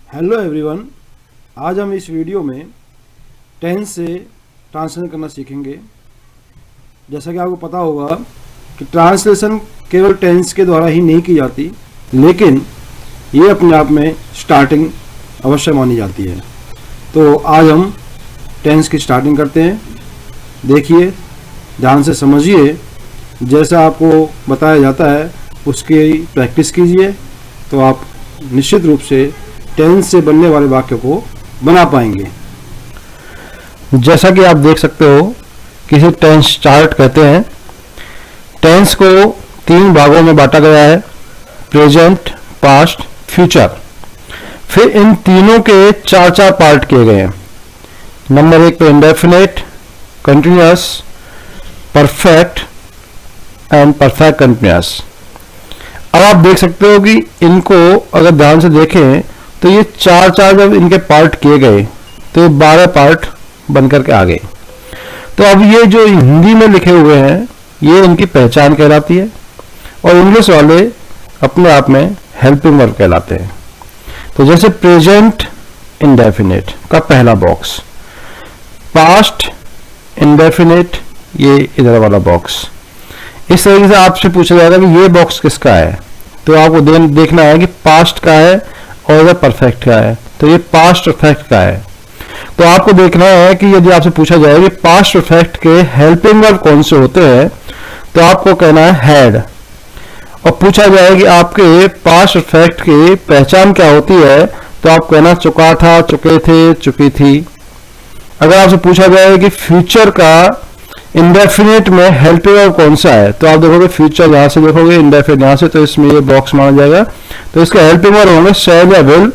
Hello everyone, आज हम इस वीडियो में टेंस से ट्रांसलेशन करना सीखेंगे। जैसा कि आपको पता होगा कि ट्रांसलेशन केवल टेंस के द्वारा ही नहीं की जाती, लेकिन ये अपने आप में स्टार्टिंग अवश्य मानी जाती है। तो आज हम टेंस की स्टार्टिंग करते हैं। देखिए, ध्यान से समझिए, जैसा आपको बताया जाता है उसकी प्रैक्टिस कीजिए, तो आप निश्चित रूप से टेंस से बनने वाले वाक्य को बना पाएंगे। जैसा कि आप देख सकते हो कि इसे टेंस चार्ट कहते हैं। टेंस को 3 भागों में बांटा गया है, प्रेजेंट, पास्ट, फ्यूचर। फिर इन तीनों के 4 पार्ट किए गए हैं। नंबर 1 पे indefinite, continuous, perfect and perfect continuous. अब आप देख सकते हो कि इनको अगर ध्यान से देखें तो ये 4 जब इनके पार्ट किए गए तो ये 12 पार्ट बनकर के आ गए। तो अब ये जो हिंदी में लिखे हुए हैं ये इनकी पहचान कहलाती है, और इंग्लिश वाले अपने आप में हेल्पिंग वर्ब कहलाते हैं। तो जैसे प्रेजेंट इंडेफिनेट का पहला बॉक्स, पास्ट इंडेफिनेट ये इधर वाला बॉक्स। इस तरीके से आपसे पूछा जाएगा कि ये बॉक्स किसका है, तो आपको देखना है कि पास्ट का है और इधर परफेक्ट का है। तो ये पास्ट परफेक्ट का है। तो आपको देखना है कि यदि आपसे पूछा जाए कि पास्ट परफेक्ट के हेल्पिंग वर्ब कौन से होते हैं, तो आपको कहना है हैड। और पूछा जाए कि आपके पास्ट परफेक्ट की पहचान क्या होती है, तो आप कहना चुका था, चुके थे, चुकी थी। अगर आपसे पूछा जाए कि फ्यूचर का इंडेफिनेट में हेल्पिंग वर्ब कौन सा है, तो आप देखोगे फ्यूचर यहां से देखोगे, इंडेफिनेट यहां से, तो इसमें ये बॉक्स माना जाएगा। तो इसके हेल्पिंग वर्ब होंगे शैल या विल,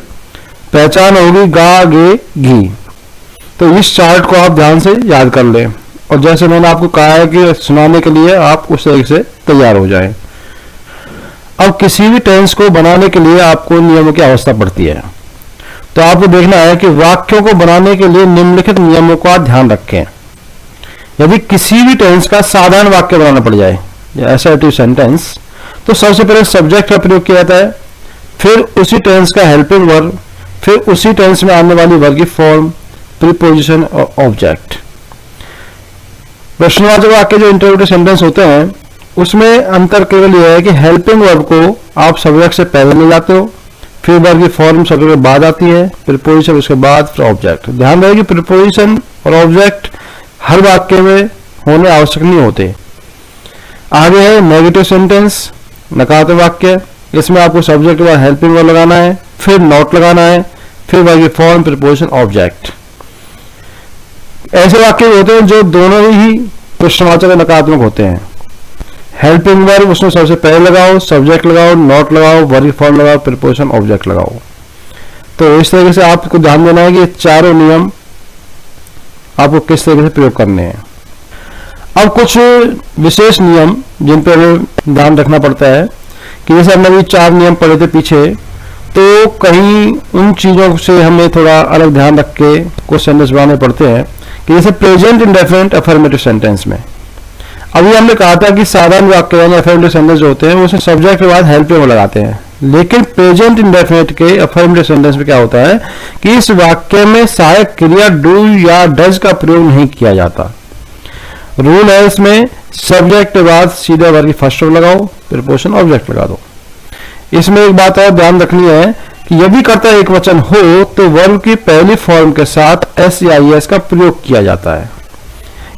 पहचान होगी गा, गे, घी। तो इस चार्ट को आप ध्यान से याद कर लें, और जैसे मैंने आपको कहा है कि सुनाने के लिए आप उस तरीके से तैयार हो जाएं। अब किसी भी टेंस को बनाने के लिए आपको नियमों की आवश्यकता पड़ती है। तो आपको देखना है कि वाक्यों को बनाने के लिए निम्नलिखित नियमों का ध्यान रखें। यदि किसी भी टेंस का साधारण वाक्य बनाना पड़ जाए या असर्टिव सेंटेंस, तो सबसे पहले सब्जेक्ट का प्रयोग किया जाता है, फिर उसी टेंस का हेल्पिंग वर्ब, फिर उसी टेंस में आने वाली वर्ब की फॉर्म, प्रीपोजिशन और ऑब्जेक्ट। प्रश्नवाचक वाक्य जो इंटरोगेटिव सेंटेंस होते हैं उसमें अंतर केवल यह है कि हेल्पिंग वर्ब को आप सब्जेक्ट से पहले ले जाते हो, फिर वर्ब की फॉर्म सब्जेक्ट के बाद आती है, प्रीपोजिशन उसके बाद, फिर ऑब्जेक्ट। ध्यान रहे कि प्रीपोजिशन और ऑब्जेक्ट हर वाक्य में होने आवश्यक नहीं होते। आगे है नेगेटिव सेंटेंस, नकारात्मक वाक्य। इसमें आपको सब्जेक्ट के बाद हेल्पिंग वर्ब लगाना है, फिर नॉट लगाना है, फिर वर्ब की फॉर्म, प्रीपोजिशन, ऑब्जेक्ट। ऐसे वाक्य होते हैं जो दोनों ही प्रश्नवाचक और नकारात्मक होते हैं। हेल्पिंग वर्ब उसमें सबसे पहले लगाओ, सब्जेक्ट लगाओ, नॉट लगाओ, वर्ब की फॉर्म लगाओ, प्रीपोजिशन, ऑब्जेक्ट लगाओ। तो इस तरीके से आपको ध्यान देना है कि ये चारों नियम आपको किस तरीके से प्रयोग करने हैं। अब कुछ विशेष नियम जिन पर ध्यान रखना पड़ता है कि जैसे हमने अभी 4 नियम पढ़े थे पीछे, तो कहीं उन चीज़ों से हमें थोड़ा अलग ध्यान रख के कुछ सेंटेंस बनाने पड़ते हैं। कि जैसे प्रेजेंट इंडेफिनिट अफर्मेटिव सेंटेंस में अभी हमने कहा था कि साधारण वाक्य यानी अफर्मेटिव सेंटेंस जो होते हैं उसमें सब्जेक्ट के बाद हेल्पिंग वर्ब लगाते हैं, लेकिन प्रेजेंट इंडेफिनिट के अफर्मेटिव सेंटेंस में क्या होता है कि इस वाक्य में सहायक क्रिया डू या डज का प्रयोग नहीं किया जाता। रूल है इसमें सब्जेक्ट के बाद सीधे वर्ब की फर्स्ट वर्ब लगाओ, प्रीपोजिशन, ऑब्जेक्ट लगा दो। इसमें एक बात और ध्यान रखनी है कि यदि कर्ता एक वचन हो तो वर्ब की पहली फॉर्म के साथ एस या एस का प्रयोग किया जाता है।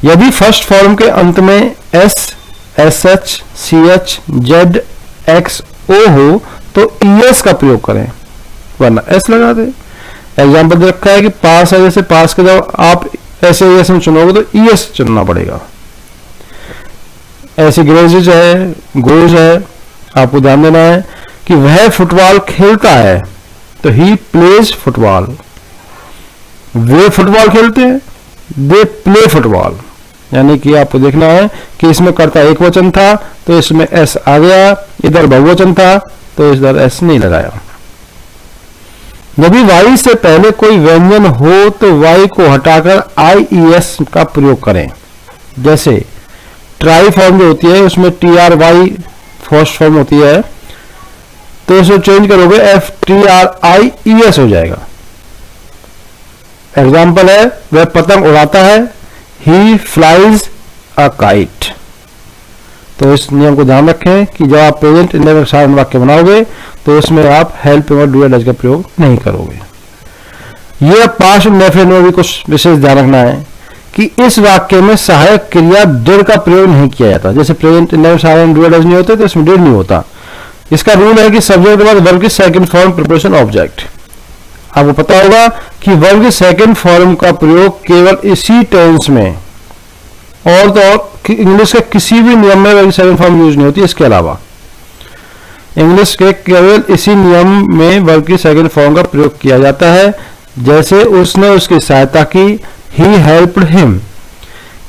यदि फर्स्ट फॉर्म के अंत में s, s h, c h, z, x, o हो तो ईएस का प्रयोग करें, वरना एस लगा दे। एग्जाम्पल दे रखा है कि पास है, जैसे पास के जब आप ऐसे एस में चुनोगे तो ईएस चुनना पड़ेगा। ऐसे ग्रेजेज है, गोज है, आपको ध्यान देना है कि वह फुटबॉल खेलता है, तो he plays football. Way football खेलते हैं, दे प्ले फुटबॉल। यानी कि आपको देखना है कि इसमें कर्ता एक वचन था तो इसमें एस आ गया, इधर बहुवचन था तो इधर एस नहीं लगाया। यदि वाई से पहले कोई व्यंजन हो तो वाई को हटाकर आईईएस का प्रयोग करें। जैसे ट्राई फॉर्म जो होती है उसमें T R Y first form होती है, तो इसे चेंज करोगे FTRIES हो जाएगा। एग्जाम्पल है वह पतंग उड़ाता है, ही फ्लाइज अ काइट। तो इस नियम को ध्यान रखें कि जब आप प्रेजेंट इंडेफिनिट साधारण वाक्य बनाओगे तो उसमें आप हेल्पिंग और डू या डज का प्रयोग नहीं करोगे। यह पास्ट इंडेफिनिट में भी कुछ विशेष ध्यान रखना है कि इस वाक्य में सहायक क्रिया डिड का प्रयोग नहीं किया जाता। जैसे प्रेजेंट इंडेफिनिट साधारण डू या डज नहीं होते तो इसमें डिड नहीं होता। इसका रूल है कि सब्जेक्ट के बाद वर्ब की सेकंड फॉर्म प्रिपरेशन ऑब्जेक्ट। आपको पता होगा कि वर्ब की सेकंड फॉर्म का प्रयोग केवल इसी टेंस में और तो और इंग्लिश के किसी भी नियम में वर्ब की सेकंड फॉर्म यूज नहीं होती। इसके अलावा इंग्लिश के केवल इसी नियम में वर्ब की सेकंड फॉर्म का प्रयोग किया जाता है। जैसे उसने उसकी सहायता की, ही हेल्प्ड हिम।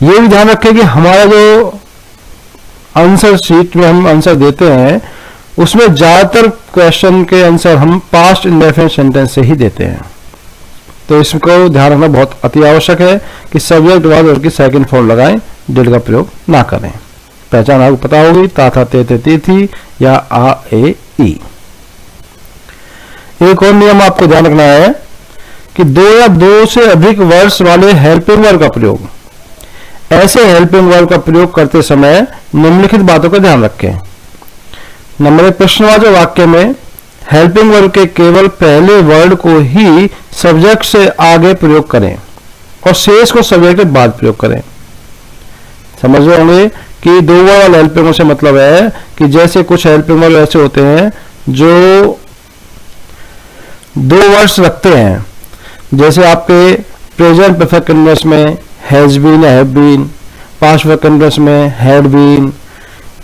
ये भी ध्यान रखें कि हमारा जो आंसर शीट में हम आंसर देते हैं उसमें ज्यादातर क्वेश्चन के आंसर हम पास्ट इंडेफिनिट सेंटेंस से ही देते हैं। तो इसको ध्यान रखना बहुत अति आवश्यक है कि सब्जेक्ट बाद वर्ब की सेकंड फॉर्म लगाएं, डिड का प्रयोग ना करें। पहचान आपको पता होगी, ता था ते थे ती थी या आ ए ई। एक और नियम आपको ध्यान रखना है कि दो या दो से अधिक वर्ड्स वाले हेल्पिंग वर्ब का प्रयोग, ऐसे हेल्पिंग वर्ब का प्रयोग करते समय निम्नलिखित बातों का ध्यान रखें। नंबर 1, प्रश्नवाचक वाक्य में हेल्पिंग वर्ब के केवल पहले वर्ड को ही सब्जेक्ट से आगे प्रयोग करें और शेष को सब्जेक्ट के बाद प्रयोग करें। समझ रहे होंगे कि दो वर्ड वाले हेल्पिंग वर्ब से मतलब है कि जैसे कुछ हेल्पिंग वर्ब ऐसे होते हैं जो दो वर्ड्स रखते हैं। जैसे आपके प्रेजेंट परफेक्ट कंटीन्यूअस में हैज बीन या have been, past perfect continuous में हैड बीन,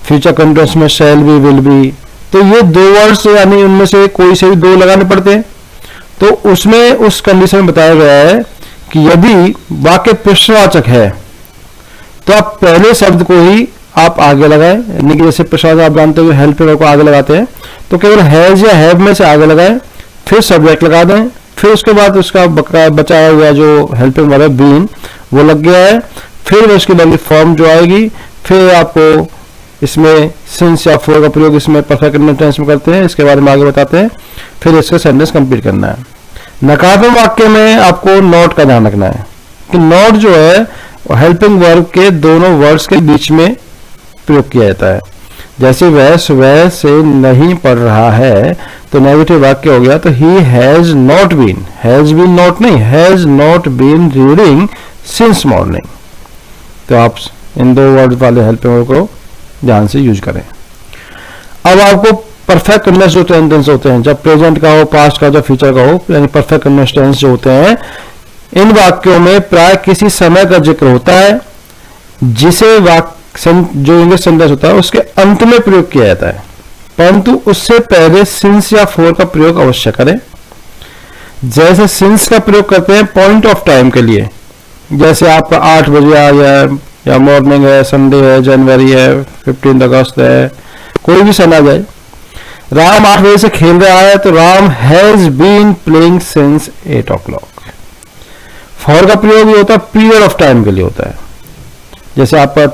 फ्यूचर कंटीन्यूअस में शैल बी, विल बी। तो ये दो वर्ड्स यानी उनमें से कोई से भी दो लगाने पड़ते हैं। तो उसमें उस कंडीशन में बताया गया है कि यदि वाक्य प्रश्नवाचक है तो आप पहले शब्द को ही आप आगे लगाएं, यानी कि जैसे प्रश्नवाचक आप जानते हो हेल्पिंग वर्ब को आगे लगाते हैं तो केवल हैज या हैव में से आगे लगाएं, फिर सब्जेक्ट लगा दें, फिर उसके बाद उसका बचाया हुआ जो हेल्पिंग वर्ब है बीन वो लग गया है, फिर उसकी लगी फॉर्म जो आएगी, फिर आपको इसमें सिंस या फॉर का प्रयोग इसमें परफेक्ट कंटीन्यूअस टेंस में करते हैं, इसके बारे में आगे बताते हैं। फिर इसका सेंटेंस कंप्लीट करना है। नकारात्मक वाक्य में आपको नॉट का ध्यान रखना है कि नॉट जो है हेल्पिंग वर्ब के दोनों वर्ड्स के बीच में प्रयोग किया जाता है। जैसे वह सुबह से नहीं पढ़ रहा है तो नेगेटिव वाक्य हो गया, तो he has not been not नहीं, has not been reading since morning. तो आप इन दो वर्ड वाले हेल्पिंग वर्ब को ध्यान से यूज करें। अब आपको परफेक्ट कंटीन्यूअस जो टेंस होते हैं, जब प्रेजेंट का हो, पास्ट का, जब फ्यूचर का हो, यानी परफेक्ट कंटीन्यूअस टेंस जो होते हैं, इन वाक्यों में प्राय किसी समय का जिक्र होता है जिसे जो इंग्लिश सेंटेंस होता है उसके अंत में प्रयोग किया जाता है, परंतु उससे पहले सिंस या फॉर का प्रयोग अवश्य करें। जैसे सिंस का प्रयोग करते हैं पॉइंट ऑफ टाइम के लिए, जैसे आपका 8 बजे आ गया या मॉर्निंग है, संडे है, जनवरी है, 15 अगस्त है, कोई भी सन आ जाए। राम 8 बजे से खेल रहा है तो Ram has been playing since 8 o'clock। For का प्रयोग ये होता है पीरियड ऑफ टाइम के लिए होता है, जैसे आपका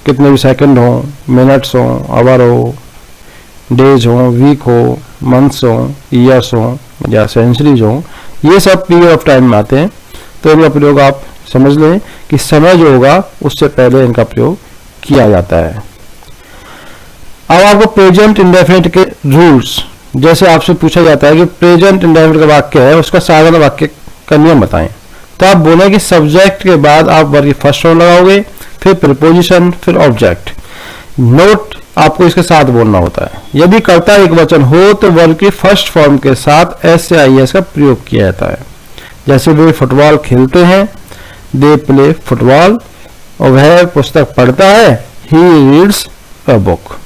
कितने भी सेकंड हो, मिनट्स हो, आवर हो, डेज हो, वीक हो, मंथ्स हो, ईयर्स हो या सेंचुरीज हो, ये सब पीरियड ऑफ टाइम में आते हैं। तो इनका प्रयोग आप समझ लें कि समय जो होगा उससे पहले इनका प्रयोग किया जाता है। अब आपको प्रेजेंट इंडेफिनिट के रूल्स, जैसे आपसे पूछा जाता है कि प्रेजेंट इंडेफिनिट का वाक्य है उसका साधारण वाक्य का नियम बताएं, तो आप बोले कि सब्जेक्ट के बाद आप वर्ब की फर्स्ट फॉर्म लगाओगे, फिर प्रीपोजिशन, फिर ऑब्जेक्ट। नोट आपको इसके साथ बोलना होता है। यदि कर्ता एक वचन हो तो वर्ब की फर्स्ट फॉर्म के साथ एस या आई एस का प्रयोग किया जाता है। जैसे वे फुटबॉल खेलते हैं, दे प्ले फुटबॉल, और वह पुस्तक पढ़ता है, ही रीड्स अ बुक।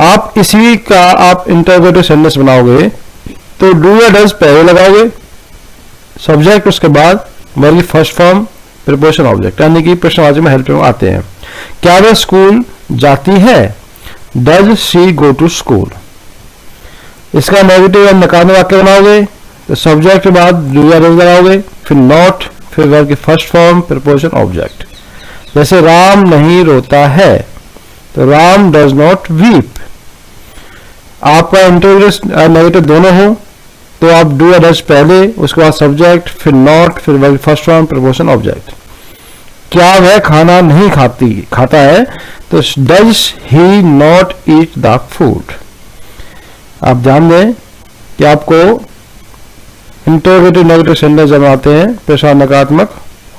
आप इसी का आप इंटरोगेटिव सेंटेंस बनाओगे तो डू या डज पहले लगाओगे, सब्जेक्ट उसके बाद वर्ब की फर्स्ट फॉर्म, प्रीपोजिशन, ऑब्जेक्ट, यानी कि प्रश्नवाचक में हेल्पिंग आते हैं। क्या वह स्कूल जाती है, does she go to school. इसका नेगेटिव या नकारात्मक वाक्य बनाओगे तो सब्जेक्ट के बाद डू या डज लगाओगे, फिर नॉट, फिर वर्ब की फर्स्ट फॉर्म, प्रीपोजिशन, ऑब्जेक्ट। जैसे राम नहीं रोता है तो राम डज नॉट वीप। आपका इंटरोगेटिव नेगेटिव दोनों हो तो आप डू या डज पहले, उसके बाद सब्जेक्ट, फिर नॉट, फिर वर्ब फर्स्ट फॉर्म, प्रपोजन, ऑब्जेक्ट। क्या वह खाना नहीं खाता है तो does he not eat the food. आप ध्यान दें कि आपको इंटरोगेटिव नेगेटिव सेंटेंस जब आते हैं प्रश्न नकारात्मक,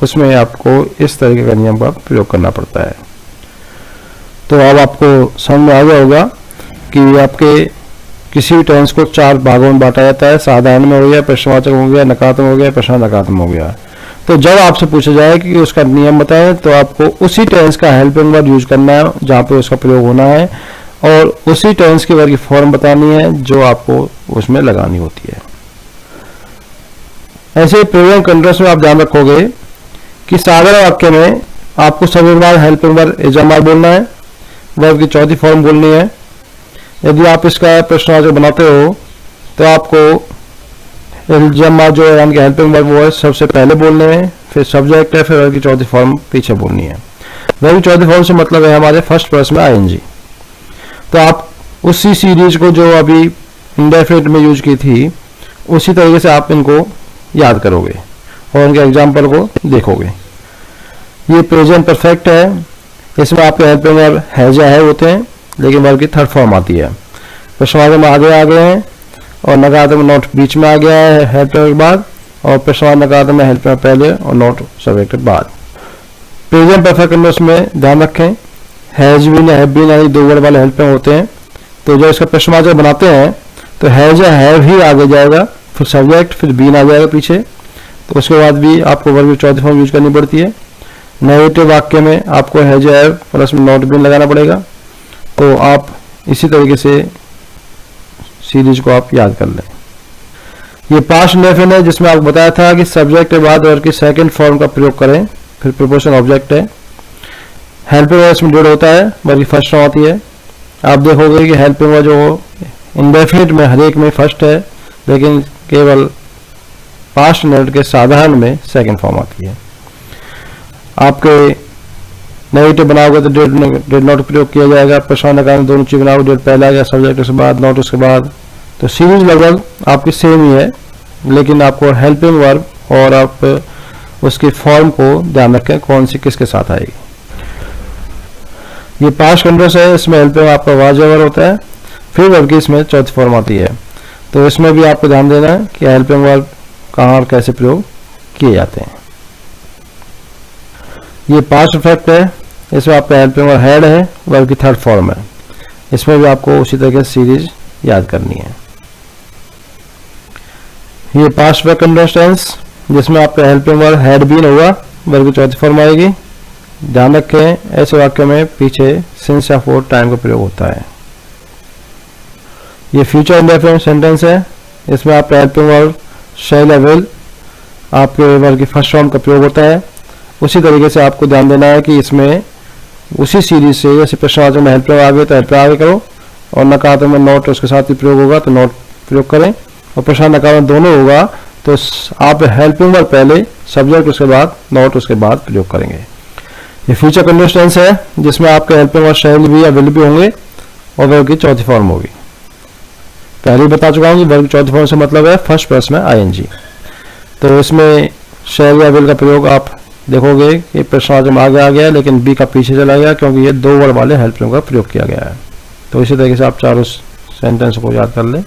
उसमें आपको इस तरीके का नियम का प्रयोग करना पड़ता है। तो अब आपको समझ में आ गया होगा कि आपके किसी भी टेंस को 4 भागों में बांटा जाता है। साधारण में हो गया, प्रश्नवाचक हो गया, नकारात्मक हो गया, प्रश्न नकारात्मक हो गया। तो जब आपसे पूछा जाए कि उसका नियम बताएं तो आपको उसी टेंस का हेल्पिंग वर्ब यूज करना है जहां पे उसका प्रयोग होना है, और उसी टेंस की वर्ग की फॉर्म बतानी है जो आपको उसमें लगानी होती है। ऐसे प्रेजेंट कंटीन्यूअस में आप ध्यान रखोगे कि साधारण वाक्य में आपको सभी बार हेल्पिंग वर्ब इजामार बोलना है, वर्ब की चौथी फॉर्म बोलनी है। यदि आप इसका प्रश्नवाचक बनाते हो तो आपको इल्जामार जो है यानी कि हेल्पिंग वर्ब वो है सबसे पहले बोलने हैं, फिर सब्जेक्ट है, फिर वर्ब की चौथी फॉर्म पीछे बोलनी है। वर्ब की चौथी फॉर्म से मतलब है हमारे फर्स्ट पर्सन में आईएनजी। तो आप उसी सीरीज को जो अभी इंडेफिनिट में यूज की थी उसी तरीके से आप इनको याद करोगे और उनके एग्जाम्पल को देखोगे। ये प्रेजेंट परफेक्ट है, इसमें आपके हेल्पिंग वर्ब हैज या है होते हैं, लेकिन वर्ब की थर्ड फॉर्म आती है। प्रश्नवाचक में आगे आ गए हैं और नकारात्मक में नॉट बीच में आ गया है हेल्पिंग के बाद, और प्रश्नवाचक नकारात्मक में हेल्पिंग पहले और नॉट सब्जेक्ट के बाद। प्रेजेंट परफेक्ट कंटीन्यूअस में ध्यान रखें हैज बीन या हैव बीन यानी 2 वर्ड वाले हेल्पिंग होते हैं। तो जब इसका प्रश्नवाचक बनाते हैं तो हैज या हैव ही आगे जाएगा, फिर सब्जेक्ट, फिर बीन आ जाएगा पीछे। तो उसके बाद भी आपको वर्ब की चौथी फॉर्म यूज करनी पड़ती है। नेगेटिव वाक्य में आपको हैज या हैव प्लस में नॉट बीन लगाना पड़ेगा। तो आप इसी तरीके से सीरीज को आप याद कर लें। ये पास्ट इंडेफिनिट है जिसमें आपको बताया था कि सब्जेक्ट के बाद वर्ब की सेकंड फॉर्म का प्रयोग करें, फिर प्रपोजन ऑब्जेक्ट है। हेल्पिंग वर्ब इसमें डिड होता है, वर्ब की फर्स्ट फॉर्म आती है। आप देखोगे कि हेल्पिंग वर्ब जो इंडेफिनिट में हर एक में फर्स्ट है, लेकिन केवल पास्ट इंडेफिनिट के साधारण में सेकंड फॉर्म आती है। आपके नेगेटिव बनाओगे तो डिड नॉट प्रयोग किया जाएगा, प्रश्न नकारात्मक दोनों चीज बनाओगे, डिड पहले आ गया, सब्जेक्ट उसके बाद, नॉट उसके बाद। तो सीरीज लगभग आपकी सेम ही है, लेकिन आपको हेल्पिंग वर्ब और आप उसकी फॉर्म को ध्यान रखें कौन सी किसके साथ आएगी। ये पास्ट कंटीन्यूअस है, इसमें हेल्पिंग आपका वाज वर्ब होता है, फिर वर्ब की इसमें चौथी फॉर्म आती है। तो इसमें भी आपको ध्यान देना है कि हेल्पिंग वर्ब कहाँ और कैसे प्रयोग किए जाते हैं। ये पास्ट परफेक्ट है, इसमें आपका हेल्पिंग वर्ब हैड है, वर्ब की थर्ड फॉर्म है। इसमें भी आपको उसी तरह से सीरीज याद करनी है। ये पास्ट परफेक्ट कंटीन्यूअस टेंस जिसमें आपका हेल्पिंग वर्ब हैड बीन होगा, वर्ब की चौथी फॉर्म आएगी। ध्यान रखें ऐसे वाक्य में पीछे सिंस या फॉर टाइम का प्रयोग होता है। ये फ्यूचर इंडेफिनिट सेंटेंस है, इसमें आपका हेल्पिंग वर्ब शैल या विल आपके वर्ब की फर्स्ट फॉर्म का प्रयोग होता है। उसी तरीके से आपको ध्यान देना है कि इसमें उसी सीरीज से जैसे प्रश्नवाचक में हेल्पिंग आ गए तो हेल्पिंग आगे करो, और नकारात्मक में नॉट उसके साथ ही प्रयोग होगा तो नॉट प्रयोग करें, और प्रश्न नकारात्मक दोनों होगा तो आप हेल्पिंग वर्ब पहले, सब्जेक्ट उसके बाद, नॉट उसके बाद प्रयोग करेंगे। ये फ्यूचर कंटीन्यूअस टेंस है जिसमें आपके हेल्पिंग वर्ब शैल भी या विल भी होंगे और वर्ब की चौथी फॉर्म होगी। पहले बता चुका हूँ कि वर्ब की चौथी फॉर्म से मतलब है फर्स्ट पर्सन में आईएनजी। तो इसमें शैल या विल का प्रयोग आप देखोगे कि प्रश्नवाचक में आगे आ गया लेकिन बी का पीछे चला गया क्योंकि ये 2 वर्ड वाले हेल्पिंग का प्रयोग किया गया है। तो इसी तरीके से आप चारों सेंटेंस को याद कर लें।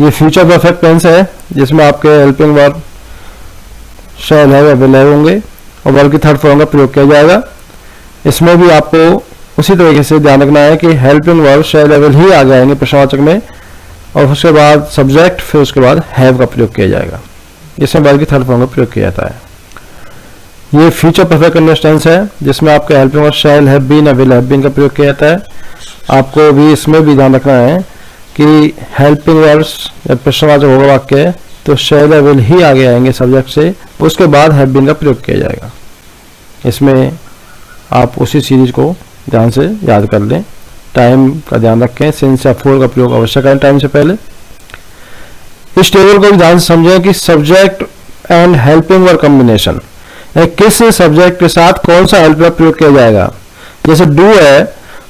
ये फ्यूचर परफेक्ट टेंस है जिसमें आपके हेल्पिंग वर्ब शैल है या विल है होंगे और वर्ब की थर्ड फॉर्म का प्रयोग किया जाएगा। इसमें भी आपको उसी तरीके से ध्यान रखना है कि हेल्पिंग वर्ब शैल या विल ही आ जाएंगे प्रश्नवाचक में, और उसके बाद सब्जेक्ट, फिर उसके बाद हैव का प्रयोग किया जाएगा। इसमें वर्ब की थर्ड फॉर्म का प्रयोग किया जाता है। ये फ्यूचर परफेक्ट कंटीन्यूअस टेंस है जिसमें आपका helping verb shall have been या विल हैव बीन का प्रयोग किया जाता है। आपको भी इसमें भी ध्यान रखना है कि हेल्पिंग वर्ब्स जब प्रश्नवाचक होगा वाक्य तो शैल या विल ही आगे आएंगे सब्जेक्ट से, उसके बाद हैव बीन का प्रयोग किया जाएगा। इसमें आप उसी सीरीज को ध्यान से याद कर लें। टाइम का ध्यान रखें, सिंस या फॉर का प्रयोग अवश्य करें टाइम से पहले। इस टेबल को भी ध्यान से समझें कि subject and helping verb combination किस सब्जेक्ट के साथ कौन सा हेल्प वर्ब प्रयोग किया जाएगा। जैसे डू है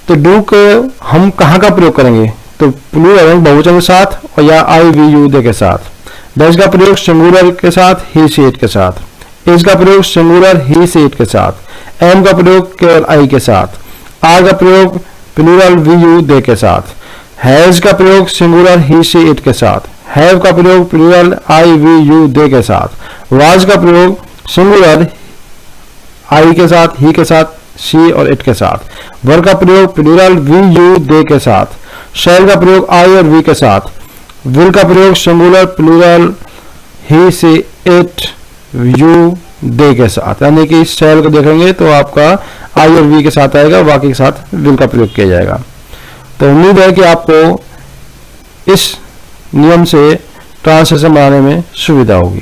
तो डू को हम कहाँ का प्रयोग करेंगे, तो प्लूरल यानी बहुवचन के साथ और या आई वी यू दे के साथ। दैट का प्रयोग सिंगुलर के साथ ही सी इट के साथ। इज का प्रयोग सिंगुलर ही सी इट के साथ। एम का प्रयोग केवल आई के साथ। आर का प्रयोग प्लूरल वी यू दे के साथ। हैज का प्रयोग सिंगुलर ही सी इट के साथ। हैव का प्रयोग plural I we you they के साथ। वाज का प्रयोग सिंगुलर आई के साथ, ही के साथ, सी और इट के साथ। वर का प्रयोग प्लूरल वी यू दे के साथ। शैल का प्रयोग आई और वी के साथ। विल का प्रयोग सिंगुलर प्लूरल ही से इट यू दे के साथ। यानी कि शैल को देखेंगे तो आपका आई और वी के साथ आएगा, बाकी के साथ विल का प्रयोग किया जाएगा। तो उम्मीद है कि आपको इस नियम से ट्रांसलेशन बनाने में सुविधा होगी।